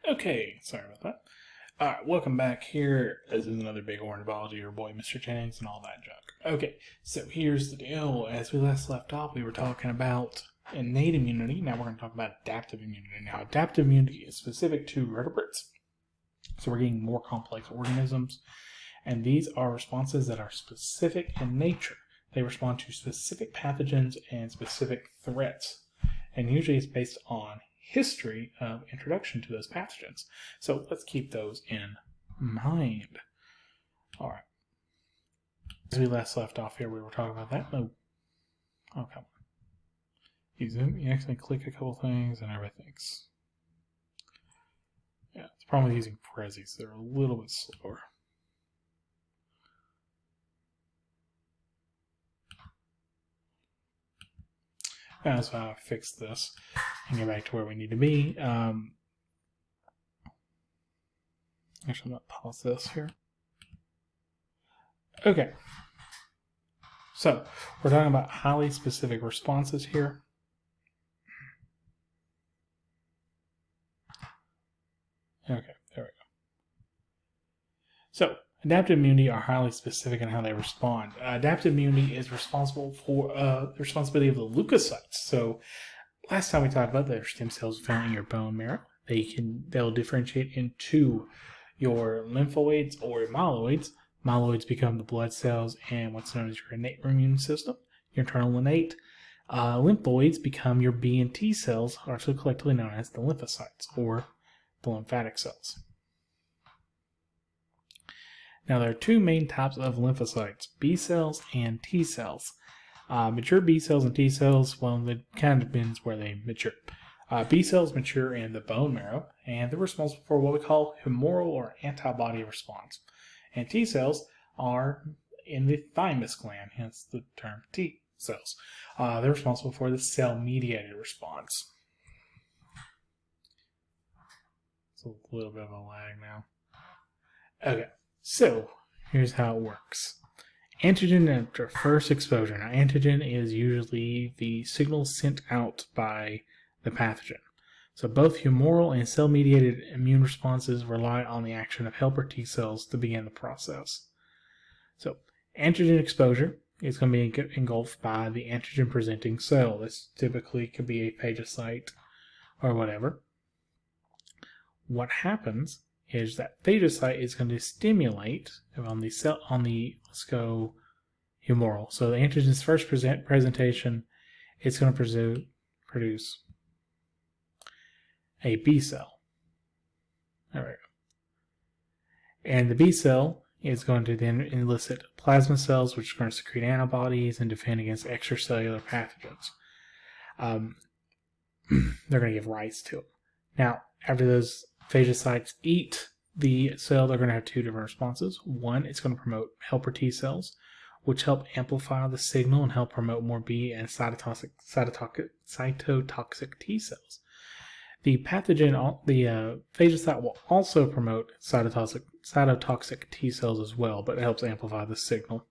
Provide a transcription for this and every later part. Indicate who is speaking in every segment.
Speaker 1: Okay, sorry about that. Alright, welcome back here. This is another big orange biology, your boy Mr. Jennings and all that junk. Okay, so here's the deal. As we last left off, we were talking about innate immunity. Now we're going to talk about adaptive immunity. Now, adaptive immunity is specific to vertebrates. So we're getting more complex organisms. And these are responses that are specific in nature. They respond to specific pathogens and specific threats. And usually it's based on history of introduction to those pathogens. So let's keep those in mind. All right. As we last left off here, we were talking about that. Oh, come on. You accidentally click a couple things and everything's... Yeah, the problem with using Prezis, they're a little bit slower. That's how I fix this and get back to where we need to be. Actually, I'm going to pause this here. Okay. So, we're talking about highly specific responses here. Okay, there we go. So, adaptive immunity are highly specific in how they respond. Adaptive immunity is responsible for the responsibility of the leukocytes. So, last time we talked about their stem cells found in your bone marrow. They'll differentiate into your lymphoids or myeloids. Myeloids become the blood cells and what's known as your innate immune system, your internal innate. Lymphoids become your B and T cells, also collectively known as the lymphocytes or the lymphatic cells. Now, there are two main types of lymphocytes, B cells and T cells. Mature B cells and T cells, well, it kind of depends where they mature. B cells mature in the bone marrow, and they're responsible for what we call humoral or antibody response. And T cells are in the thymus gland, hence the term T cells. They're responsible for the cell-mediated response. It's a little bit of a lag now. Okay. So, here's how it works. Antigen after first exposure. Now, antigen is usually the signal sent out by the pathogen. So, both humoral and cell-mediated immune responses rely on the action of helper T cells to begin the process. So, antigen exposure is going to be engulfed by the antigen-presenting cell. This typically could be a phagocyte or whatever. What happens is that phagocyte is going to stimulate let's go humoral. So the antigen's first presentation, it's going to produce a B cell. There we go. And the B cell is going to then elicit plasma cells, which are going to secrete antibodies and defend against extracellular pathogens. They're going to give rise to them. Now, after those phagocytes eat the cell, they're going to have two different responses. One, it's going to promote helper T cells, which help amplify the signal and help promote more B and cytotoxic T cells. The phagocyte will also promote cytotoxic T cells as well, but it helps amplify the signal.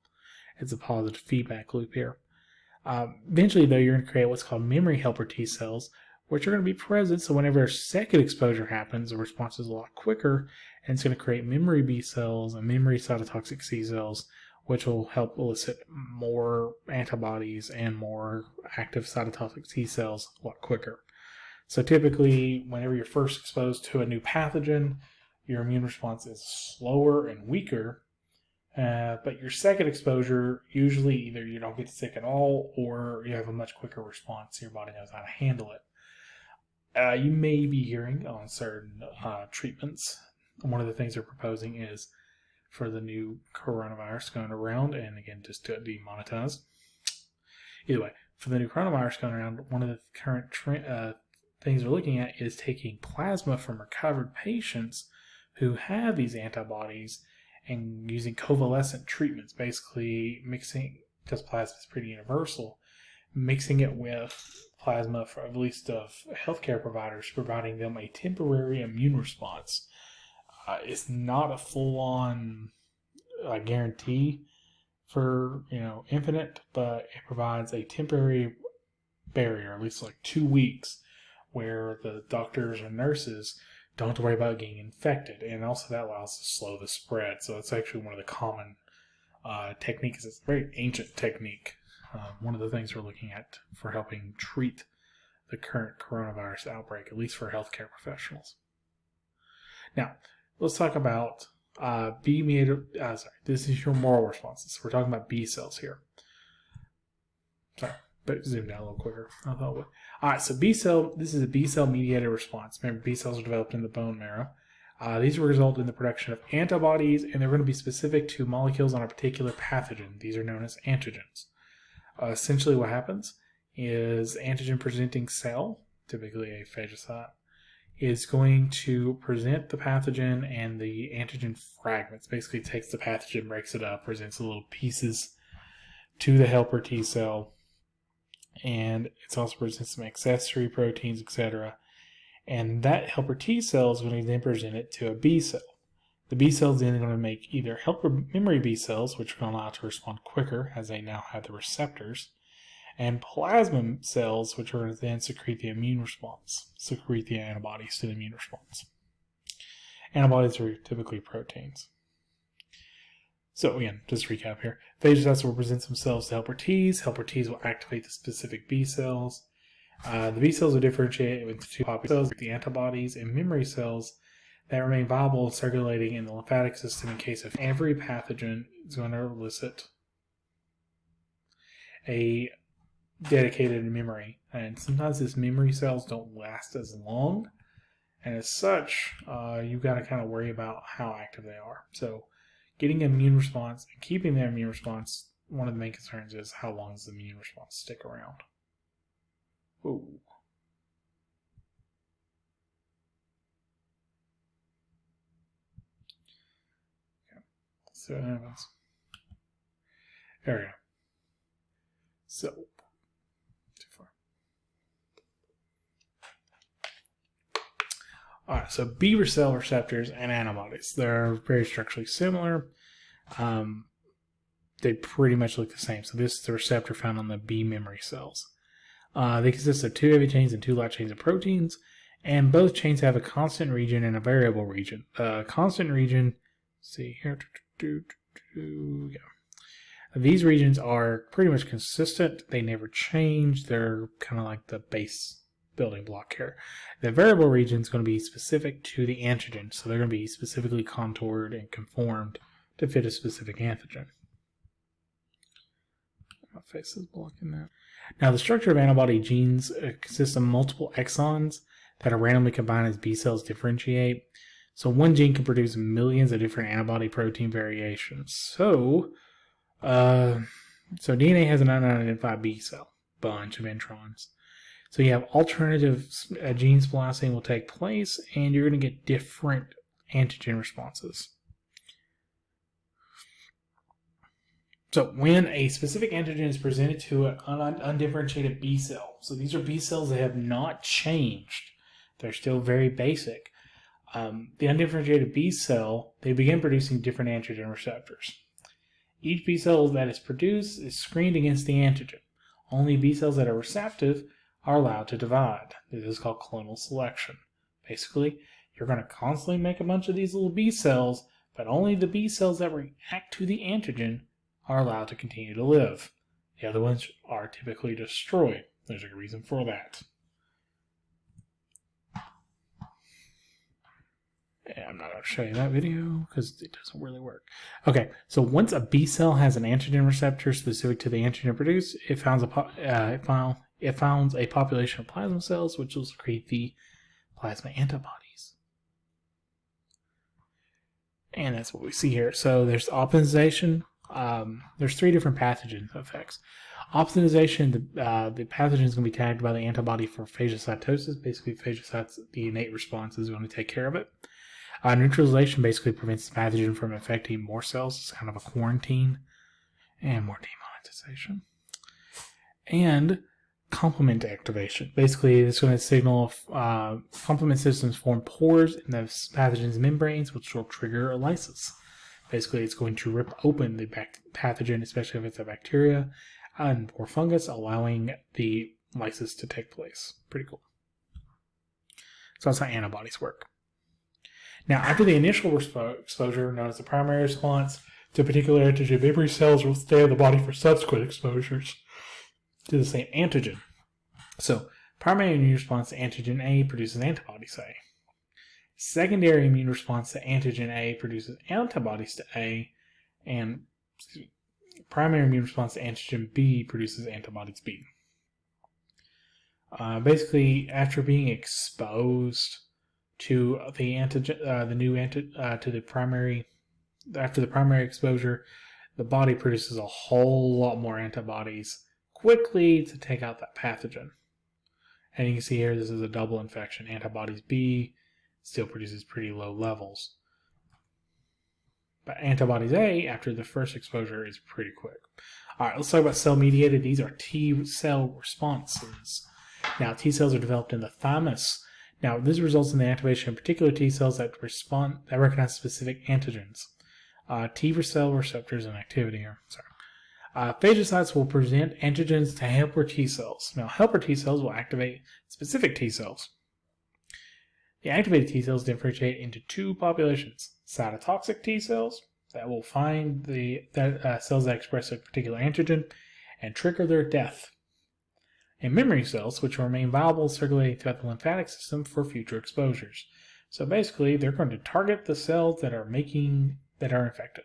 Speaker 1: It's a positive feedback loop here. Eventually, though, you're going to create what's called memory helper T cells, which are going to be present, so whenever a second exposure happens, the response is a lot quicker, and it's going to create memory B cells and memory cytotoxic C cells, which will help elicit more antibodies and more active cytotoxic T cells a lot quicker. So typically, whenever you're first exposed to a new pathogen, your immune response is slower and weaker, but your second exposure, usually either you don't get sick at all, or you have a much quicker response, so your body knows how to handle it. You may be hearing on certain treatments. One of the things they're proposing is for the new coronavirus going around, and again, just to demonetize. Either way, for the new coronavirus going around, one of the current things they're looking at is taking plasma from recovered patients who have these antibodies and using convalescent treatments, basically mixing, because plasma is pretty universal, mixing it with plasma for at least of healthcare providers, providing them a temporary immune response. It's not a full-on guarantee for infinite, but it provides a temporary barrier, at least like 2 weeks, where the doctors and nurses don't have to worry about getting infected. And also that allows to slow the spread. So it's actually one of the common techniques. It's a very ancient technique. One of the things we're looking at for helping treat the current coronavirus outbreak, at least for healthcare professionals. Now, let's talk about B-mediated, this is your moral responses. We're talking about B cells here. Sorry, but zoom down a little quicker. I thought would. All right, so B cell, this is a B cell mediated response. Remember, B cells are developed in the bone marrow. These will result in the production of antibodies, and they're going to be specific to molecules on a particular pathogen. These are known as antigens. Essentially what happens is antigen-presenting cell, typically a phagocyte, is going to present the pathogen and the antigen fragments. Basically takes the pathogen, breaks it up, presents the little pieces to the helper T cell, and it's also presents some accessory proteins, etc. And that helper T cell is going to then present it to a B cell. The B cells then are going to make either helper memory B cells, which are going to allow it to respond quicker as they now have the receptors, and plasma cells, which are going to then secrete the immune response, secrete the antibodies to the immune response. Antibodies are typically proteins. So again, just to recap here, phagocytes will present themselves to helper Ts. Helper Ts will activate the specific B cells. The B cells will differentiate into two populations, the antibodies and memory cells that remain viable and circulating in the lymphatic system in case of every pathogen is going to elicit a dedicated memory. And sometimes these memory cells don't last as long, and as such, you've got to kind of worry about how active they are. So getting an immune response and keeping their immune response, one of the main concerns is how long does the immune response stick around. Ooh. Okay. So what happens. There we go. So, too far. Alright, so B cell receptors and antibodies. They're very structurally similar. They pretty much look the same. So this is the receptor found on the B memory cells. They consist of two heavy chains and two light chains of proteins, and both chains have a constant region and a variable region. Constant region, see here, yeah. These regions are pretty much consistent. They never change. They're kind of like the base building block here. The variable region is going to be specific to the antigen, so they're going to be specifically contoured and conformed to fit a specific antigen. My face is blocking that. Now, the structure of antibody genes consists of multiple exons that are randomly combined as B cells differentiate. So one gene can produce millions of different antibody protein variations. So DNA has an unidentified B cell bunch of introns. So you have alternative gene splicing will take place, and you're going to get different antigen responses. So when a specific antigen is presented to an undifferentiated B cell, so these are B cells that have not changed. They're still very basic. The undifferentiated B cell, they begin producing different antigen receptors. Each B cell that is produced is screened against the antigen. Only B cells that are receptive are allowed to divide. This is called clonal selection. Basically, you're going to constantly make a bunch of these little B cells, but only the B cells that react to the antigen are allowed to continue to live. The other ones are typically destroyed. There's a reason for that. I'm not going to show you that video because it doesn't really work. Okay, so once a B cell has an antigen receptor specific to the antigen produced, it founds a population of plasma cells which will secrete the plasma antibodies. And that's what we see here. So there's opsonization. There's three different pathogen effects. Opsonization, the pathogen is going to be tagged by the antibody for phagocytosis. Basically, phagocytes, the innate response is going to take care of it. Neutralization basically prevents the pathogen from infecting more cells. It's kind of a quarantine. And more demonetization. And complement activation. Basically, it's going to signal complement systems form pores in the pathogen's membranes, which will trigger a lysis. Basically, it's going to rip open the pathogen, especially if it's a bacteria or fungus, allowing the lysis to take place. Pretty cool. So that's how antibodies work. Now, after the initial exposure, known as the primary response to a particular antigen, memory cells will stay in the body for subsequent exposures to the same antigen. So, primary immune response to antigen A produces antibodies to A. Secondary immune response to antigen A produces antibodies to A, and primary immune response to antigen B produces antibodies B. Basically, after being exposed to the antigen, after the primary exposure, the body produces a whole lot more antibodies quickly to take out that pathogen. And you can see here, this is a double infection. Antibodies B still produces pretty low levels. But antibodies A, after the first exposure, is pretty quick. All right, let's talk about cell-mediated. These are T cell responses. Now, T cells are developed in the thymus. Now, this results in the activation of particular T cells that recognize specific antigens. T cell receptors and activity here. Phagocytes will present antigens to helper T cells. Now, helper T cells will activate specific T cells. The activated T cells differentiate into two populations: cytotoxic T cells that will find the cells that express a particular antigen and trigger their death, and memory cells, which will remain viable, circulating throughout the lymphatic system for future exposures. So basically, they're going to target the cells that are infected.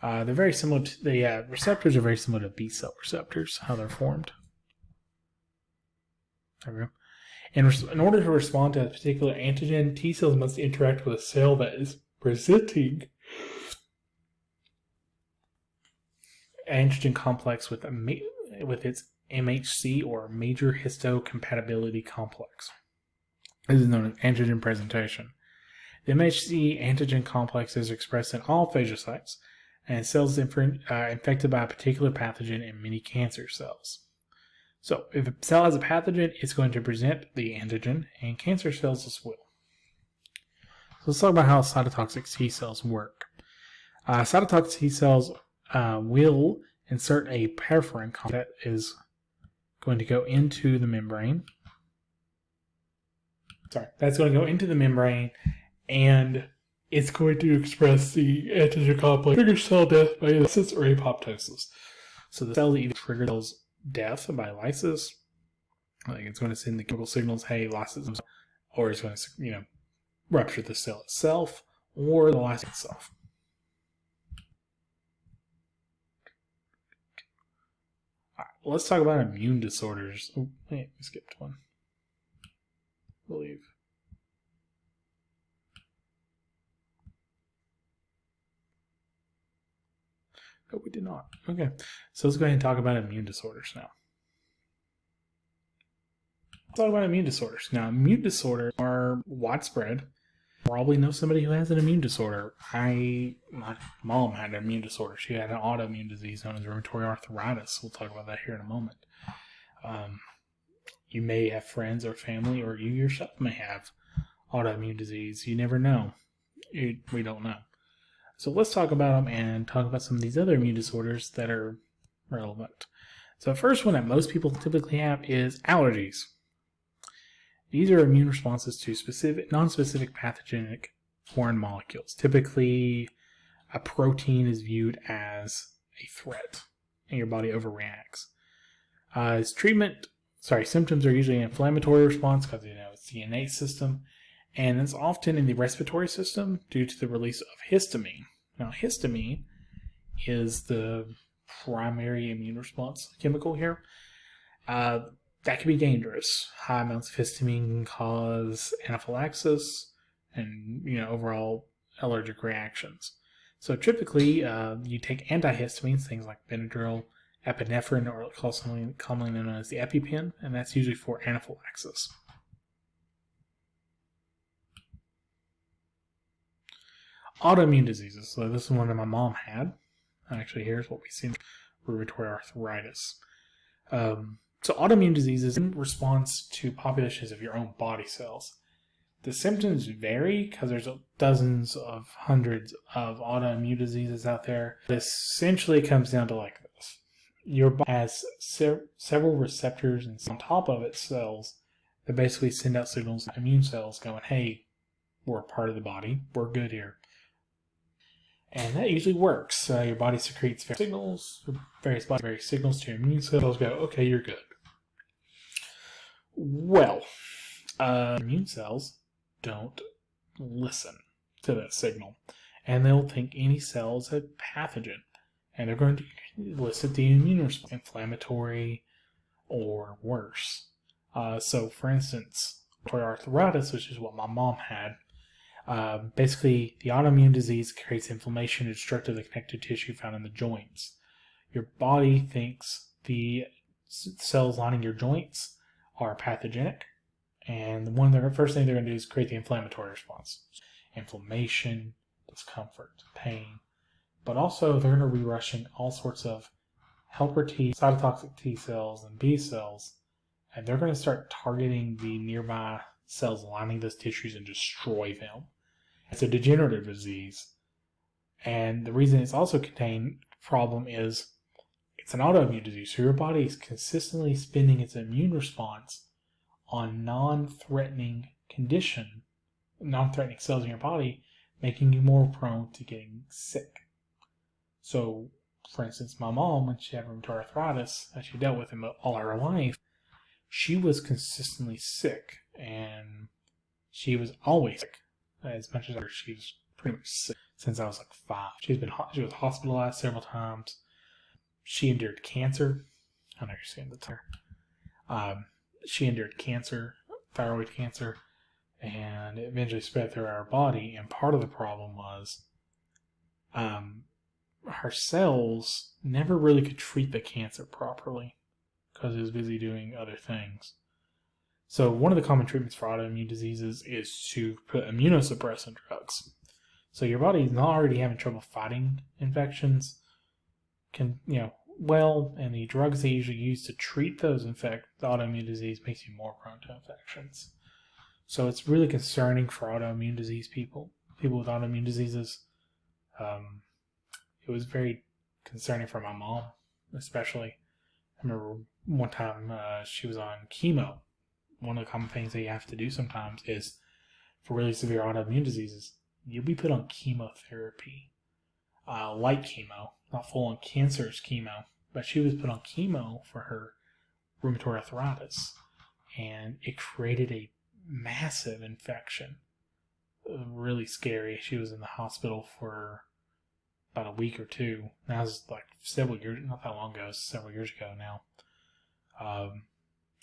Speaker 1: They're very similar to the receptors are very similar to B cell receptors, how they're formed. There we go. In order to respond to a particular antigen, T cells must interact with a cell that is presenting antigen complex with its MHC, or major histocompatibility complex. This is known as antigen presentation. The MHC antigen complex is expressed in all phagocytes and cells infected by a particular pathogen in many cancer cells. So, if a cell has a pathogen, it's going to present the antigen, and cancer cells as well. So let's talk about how cytotoxic T cells work. Cytotoxic T cells will insert a perforin that is going to go into the membrane. That's going to go into the membrane, and it's going to express the antigen complex, trigger cell death by lysis or apoptosis. So the cell either triggers death by lysis, like it's going to send the chemical signals, hey, lysis, or it's going to, rupture the cell itself or the lysis itself. All right, let's talk about immune disorders. Oh, wait, we skipped one. I believe. No, we did not. Okay, so let's go ahead and talk about immune disorders now. Let's talk about immune disorders. Now, immune disorders are widespread. Probably know somebody who has an immune disorder. My mom had an immune disorder. She had an autoimmune disease known as rheumatoid arthritis. We'll talk about that here in a moment. You may have friends or family, or you yourself may have autoimmune disease. You never know. We don't know. So let's talk about them and talk about some of these other immune disorders that are relevant. So the first one that most people typically have is allergies. These are immune responses to non-specific pathogenic foreign molecules. Typically, a protein is viewed as a threat, and your body overreacts. Symptoms are usually an inflammatory response because it's the innate system, and it's often in the respiratory system due to the release of histamine. Now, histamine is the primary immune response chemical here. That can be dangerous. High amounts of histamine can cause anaphylaxis and overall allergic reactions. So typically, you take antihistamines, things like Benadryl, epinephrine, or commonly known as the EpiPen, and that's usually for anaphylaxis. Autoimmune diseases. So this is one that my mom had. Actually, here's what we see in rheumatoid arthritis. So autoimmune diseases in response to populations of your own body cells. The symptoms vary because there's dozens of hundreds of autoimmune diseases out there. It essentially comes down to like this. Your body has several receptors and on top of its cells that basically send out signals to immune cells going, hey, We're a part of the body. We're good here. And that usually works. Your body secretes various signals to your immune cells. Go, okay, you're good. Well, immune cells don't listen to that signal, and they'll think any cell is a pathogen, and they're going to elicit the immune response, inflammatory or worse. So, for instance, arthritis, which is what my mom had, basically the autoimmune disease creates inflammation and destructive the connective tissue found in the joints. Your body thinks the cells lining your joints are pathogenic, and the first thing they're going to do is create the inflammatory response. Inflammation, discomfort, pain, but also they're going to be rushing all sorts of helper T, cytotoxic T cells, and B cells, and they're going to start targeting the nearby cells lining those tissues and destroy them. It's a degenerative disease, and the reason it's also contained problem is it's an autoimmune disease, so your body is consistently spending its immune response on non-threatening cells in your body, making you more prone to getting sick. So, for instance, my mom, when she had rheumatoid arthritis, that she dealt with all her life, she was consistently sick, and she was always sick. As much as ever, she was pretty much sick since I was like 5. She was hospitalized several times. She endured cancer. I know you're seeing the term. She endured cancer, thyroid cancer, and it eventually spread through our body. And part of the problem was her cells never really could treat the cancer properly because it was busy doing other things. So one of the common treatments for autoimmune diseases is to put immunosuppressant drugs. So your body is not already having trouble fighting infections, and the drugs they usually use to treat those the autoimmune disease makes you more prone to infections. So it's really concerning for autoimmune disease people with autoimmune diseases. It was very concerning for my mom, especially. I remember one time she was on chemo. One of the common things that you have to do sometimes is, for really severe autoimmune diseases, you'll be put on chemotherapy. Light chemo, not full-on cancerous chemo, but she was put on chemo for her rheumatoid arthritis, and it created a massive infection. Really scary. She was in the hospital for about a week or two. That was like several years, not that long ago, several years ago now.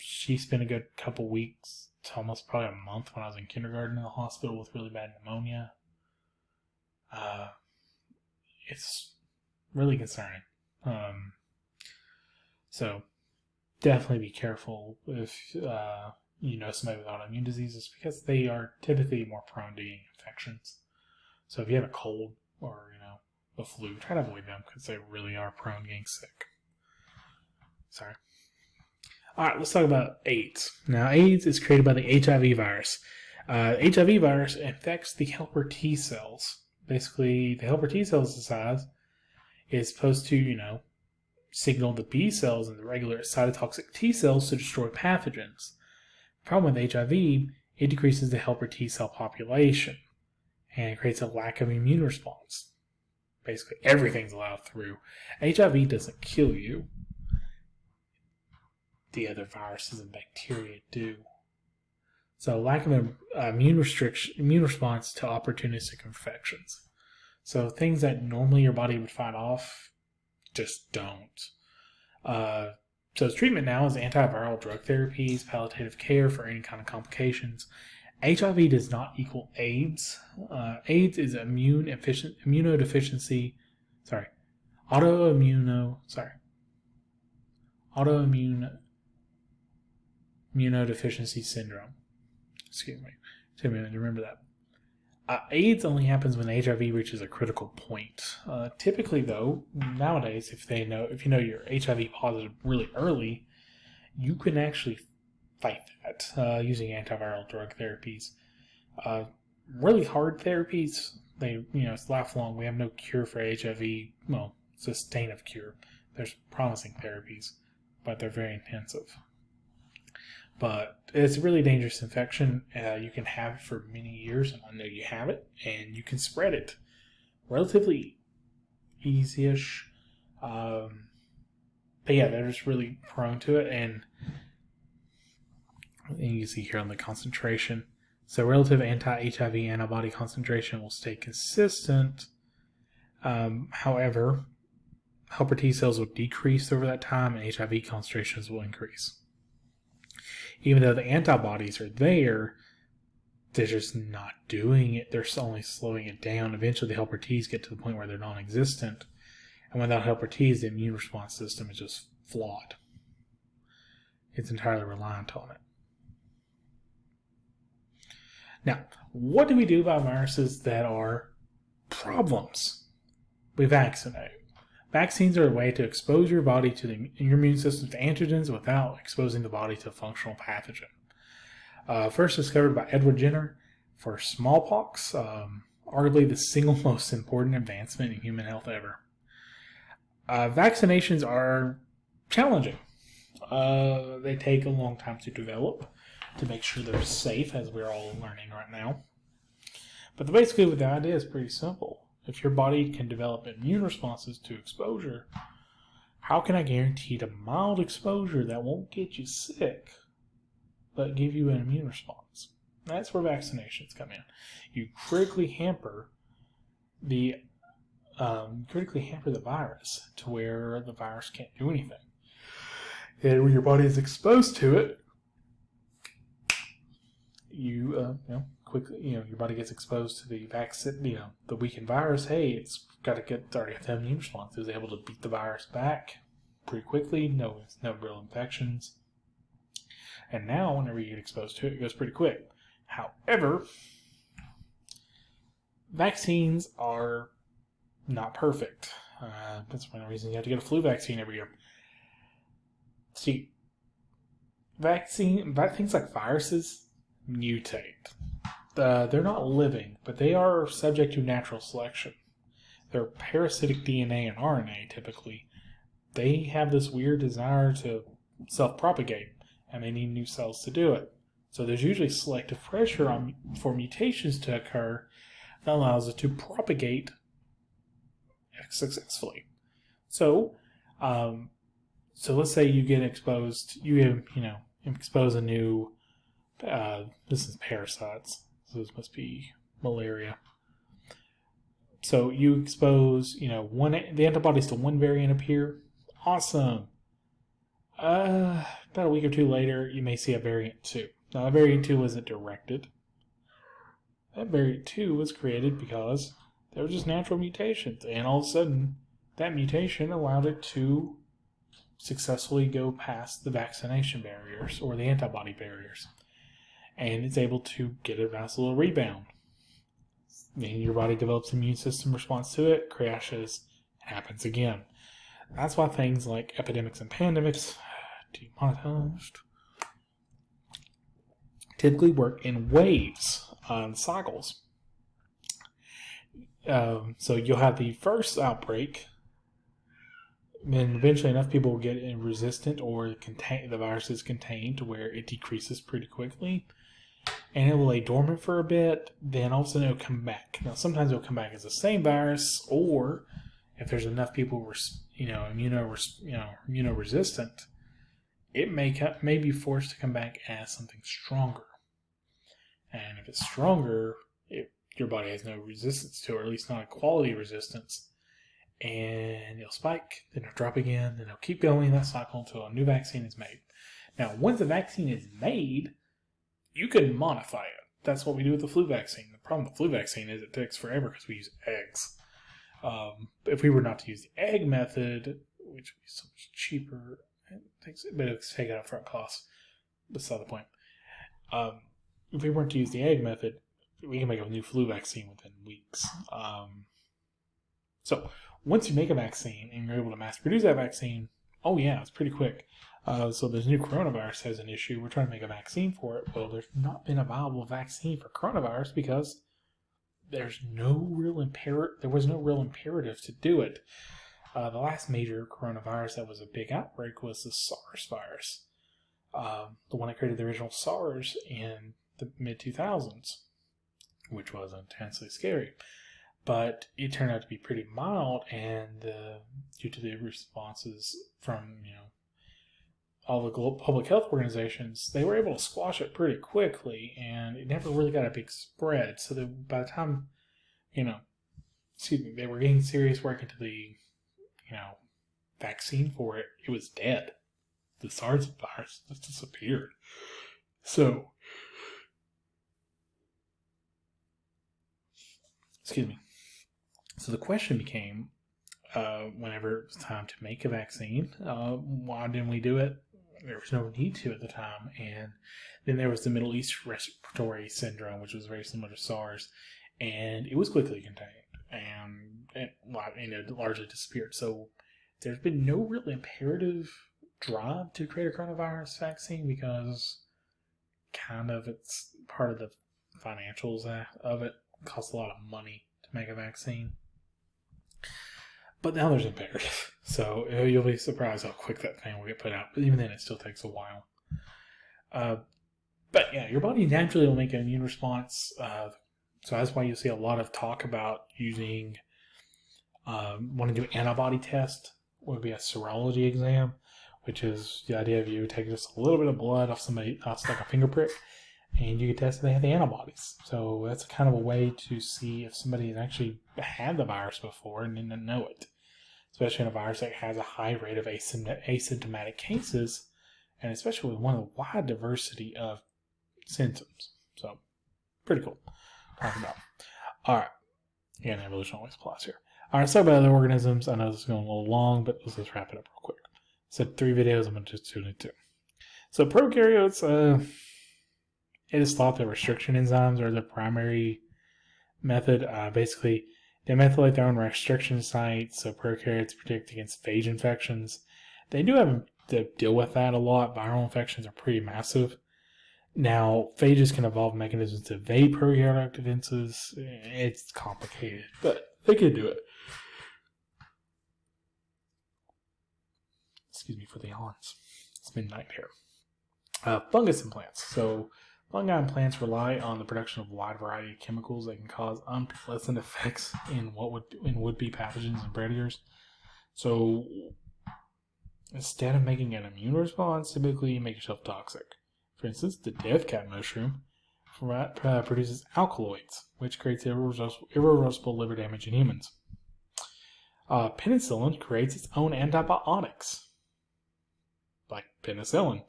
Speaker 1: She spent a good couple weeks, to almost probably a month when I was in kindergarten in the hospital with really bad pneumonia. It's really concerning. So definitely be careful if you know somebody with autoimmune diseases, because they are typically more prone to getting infections. So if you have a cold or the flu, try to avoid them because they really are prone to getting sick. Sorry. All right, let's talk about AIDS. Now, AIDS is created by the HIV virus. HIV virus infects the helper T cells. Basically, the helper T cells is supposed to, signal the B cells and the regular cytotoxic T cells to destroy pathogens. The problem with HIV, it decreases the helper T cell population, and it creates a lack of immune response. Basically, everything's allowed through. HIV doesn't kill you. The other viruses and bacteria do. So lack of immune response to opportunistic infections. So things that normally your body would fight off just don't. So its treatment now is antiviral drug therapies, palliative care for any kind of complications. HIV does not equal AIDS. AIDS is autoimmune immunodeficiency syndrome. Excuse me. Take a minute to remember that. AIDS only happens when HIV reaches a critical point. Typically, though, nowadays, if you know you're HIV positive really early, you can actually fight that using antiviral drug therapies. Really hard therapies, it's lifelong. We have no cure for HIV. Well, sustainable cure. There's promising therapies, but they're very intensive. but it's a really dangerous infection. You can have it for many years, and I know you have it, and you can spread it relatively easy-ish. But yeah, they're just really prone to it, and you can see here on the concentration. So relative anti-HIV antibody concentration will stay consistent. However, helper T cells will decrease over that time, and HIV concentrations will increase. Even though the antibodies are there, they're just not doing it. They're only slowing it down. Eventually, the helper Ts get to the point where they're non-existent. And without helper Ts, the immune response system is just flawed. It's entirely reliant on it. Now, what do we do about viruses that are problems? We vaccinate. Vaccines are a way to expose your body to your immune system to antigens without exposing the body to a functional pathogen. First discovered by Edward Jenner for smallpox, arguably the single most important advancement in human health ever. Vaccinations are challenging. They take a long time to develop to make sure they're safe, as we're all learning right now. But basically, the idea is pretty simple. If your body can develop immune responses to exposure, how can I guarantee a mild exposure that won't get you sick, but give you an immune response? That's where vaccinations come in. You critically hamper the virus to where the virus can't do anything. And when your body is exposed to it, your body gets exposed to the vaccine, the weakened virus. Hey, it's already got the immune response. It was able to beat the virus back pretty quickly. No real infections. And now, whenever you get exposed to it, it goes pretty quick. However, vaccines are not perfect. That's one reason you have to get a flu vaccine every year. See, things like viruses mutate. They're not living, but they are subject to natural selection. They're parasitic DNA and RNA, typically. They have this weird desire to self-propagate, and they need new cells to do it. So there's usually selective pressure for mutations to occur that allows it to propagate successfully. So let's say you get exposed, expose a new, this is parasites, so this must be malaria. So you expose, the antibodies to one variant appear. Awesome. About a week or two later, you may see a variant 2. Now, that variant 2 wasn't directed. That variant 2 was created because there were just natural mutations. And all of a sudden, that mutation allowed it to successfully go past the vaccination barriers or the antibody barriers. And it's able to get a nice little rebound. And your body develops an immune system response to it, crashes, happens again. That's why things like epidemics and pandemics, demonetized, typically work in waves, cycles. So you'll have the first outbreak, and eventually enough people will get resistant or the virus is contained to where it decreases pretty quickly. And it will lay dormant for a bit, then all of a sudden it'll come back. Now, sometimes it'll come back as the same virus, or if there's enough people, immunoresistant, it may be forced to come back as something stronger. And if it's stronger, your body has no resistance to it, or at least not a quality resistance, and it'll spike, then it'll drop again, then it'll keep going that cycle until a new vaccine is made. Now, once a vaccine is made, you can modify it. That's what we do with the flu vaccine. The problem with the flu vaccine is it takes forever because we use eggs. If we were not to use the egg method, which would be so much cheaper, but it's taking out upfront costs. Beside the point. If we weren't to use the egg method, we can make a new flu vaccine within weeks. So once you make a vaccine and you're able to mass produce that vaccine, oh yeah, it's pretty quick. So this new coronavirus has an issue. We're trying to make a vaccine for it. Well, there's not been a viable vaccine for coronavirus because there was no real imperative to do it. The last major coronavirus that was a big outbreak was the SARS virus. the one that created the original SARS in the mid-2000s, which was intensely scary. But it turned out to be pretty mild, and due to the responses from all the global public health organizations, they were able to squash it pretty quickly, and it never really got a big spread. So that by the time they were getting serious work into the vaccine for it, it was dead. The SARS virus just disappeared. So, excuse me. So the question became, whenever it was time to make a vaccine, why didn't we do it? There was no need to at the time. And then there was the Middle East respiratory syndrome, which was very similar to SARS, and it was quickly contained, and it largely disappeared. So there's been no real imperative drive to create a coronavirus vaccine, because kind of it's part of the financials of it. It costs a lot of money to make a vaccine. But now there's imperative. So you'll be surprised how quick that thing will get put out. But even then, it still takes a while. But yeah, your body naturally will make an immune response. So that's why you see a lot of talk about using, wanting to do an antibody test, would be a serology exam, which is the idea of you taking just a little bit of blood off somebody, like a finger prick, and you can test if they have the antibodies. So that's kind of a way to see if somebody has actually had the virus before and didn't know it. Especially in a virus that has a high rate of asymptomatic cases, and especially with one of the wide diversity of symptoms. So, pretty cool to talk about. Alright. Again, evolution always applies here. Alright, so about other organisms. I know this is going a little long, but let's just wrap it up real quick. So 3 videos, I'm going to just do it 2. So prokaryotes, it is thought that restriction enzymes are the primary method. Basically, they methylate their own restriction sites, so prokaryotes protect against phage infections. They do have to deal with that a lot. Viral infections are pretty massive. Now, phages can evolve mechanisms to evade prokaryotic defenses. It's complicated, but they can do it. Excuse me for the yawns. It's midnight here. Fungus and plants. So, fungi and plants rely on the production of a wide variety of chemicals that can cause unpleasant effects in would-be pathogens and predators. So, instead of making an immune response, typically you make yourself toxic. For instance, the death cap mushroom produces alkaloids, which creates irreversible liver damage in humans. Penicillin creates its own antibiotics, like penicillin,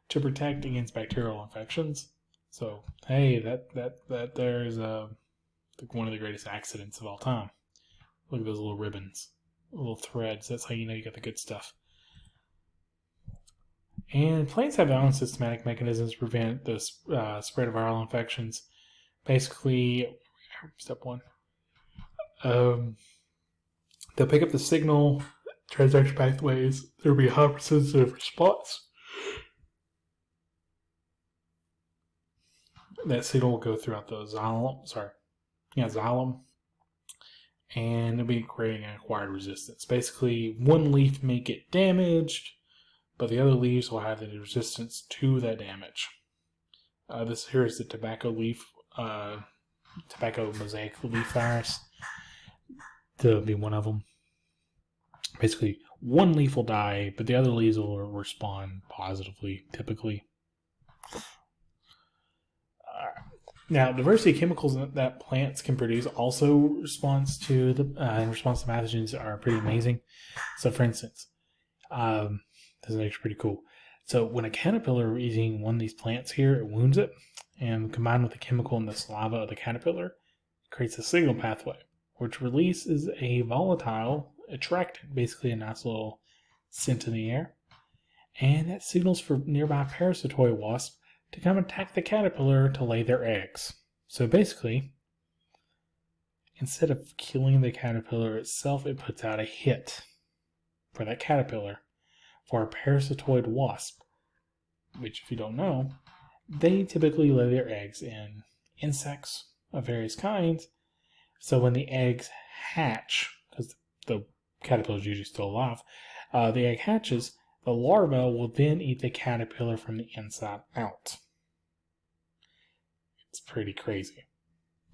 Speaker 1: to protect against bacterial infections. So, hey, that there is one of the greatest accidents of all time. Look at those little ribbons, little threads. That's how you know you got the good stuff. And plants have their own systematic mechanisms to prevent the spread of viral infections. Basically, step 1, they'll pick up the signal, transaction pathways. There will be a hypersensitive response. That signal will go throughout the xylem, and it'll be creating an acquired resistance. Basically, one leaf may get damaged, but the other leaves will have the resistance to that damage. This here is the tobacco mosaic leaf virus. There'll be one of them. Basically, one leaf will die, but the other leaves will respond positively, typically. Now, diversity of chemicals that plants can produce also in response to pathogens are pretty amazing. So, for instance, this is actually pretty cool. So, when a caterpillar is eating one of these plants here, it wounds it, and combined with the chemical in the saliva of the caterpillar, it creates a signal pathway, which releases a volatile attractant, basically a nice little scent in the air, and that signals for nearby parasitoid wasps to come attack the caterpillar to lay their eggs. So basically, instead of killing the caterpillar itself, it puts out a hit for that caterpillar for a parasitoid wasp, which, if you don't know, they typically lay their eggs in insects of various kinds. So when the eggs hatch, because the caterpillar is usually still alive, the egg hatches, The larva will then eat the caterpillar from the inside out. It's pretty crazy.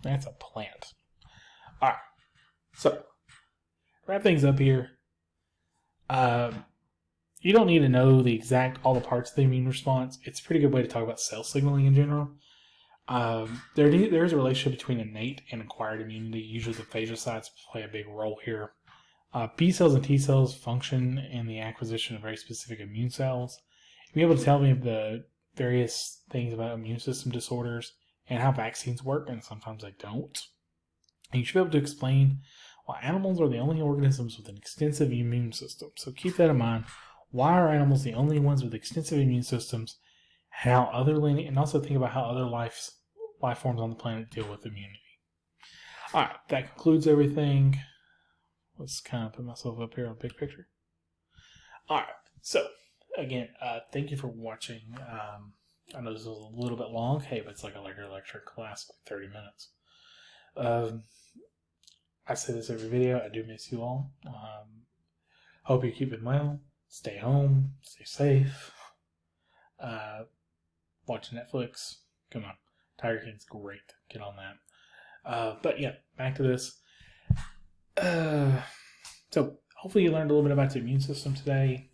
Speaker 1: That's a plant. Alright, so wrap things up here. You don't need to know all the parts of the immune response. It's a pretty good way to talk about cell signaling in general. There is a relationship between innate and acquired immunity. Usually the phagocytes play a big role here. B cells and T cells function in the acquisition of very specific immune cells. You'll be able to tell me the various things about immune system disorders and how vaccines work, and sometimes they don't. And you should be able to explain why animals are the only organisms with an extensive immune system. So keep that in mind. Why are animals the only ones with extensive immune systems? And also think about how other life forms on the planet deal with immunity. Alright, that concludes everything. Let's kind of put myself up here on big picture. Alright, so again, thank you for watching. I know this was a little bit long. Hey, but it's like a regular lecture class, like 30 minutes. I say this every video. I do miss you all. Hope you're keeping well. Stay home. Stay safe. Watch Netflix. Come on. Tiger King's great. Get on that. But yeah, back to this. So hopefully you learned a little bit about the immune system today,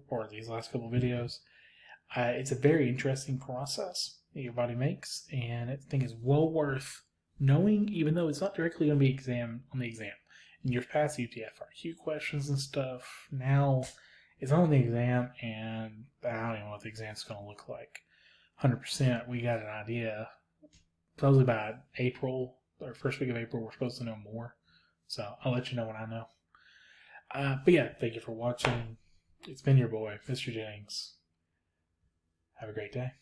Speaker 1: or these last couple videos. It's a very interesting process that your body makes, and I think is well worth knowing, even though it's not directly going to be on the exam. In years past, you have FRQ questions and stuff. Now it's on the exam, and I don't even know what the exam's going to look like. 100%, we got an idea. Probably by April, or first week of April, we're supposed to know more. So I'll let you know when I know. But yeah, thank you for watching. It's been your boy, Mr. Jennings. Have a great day.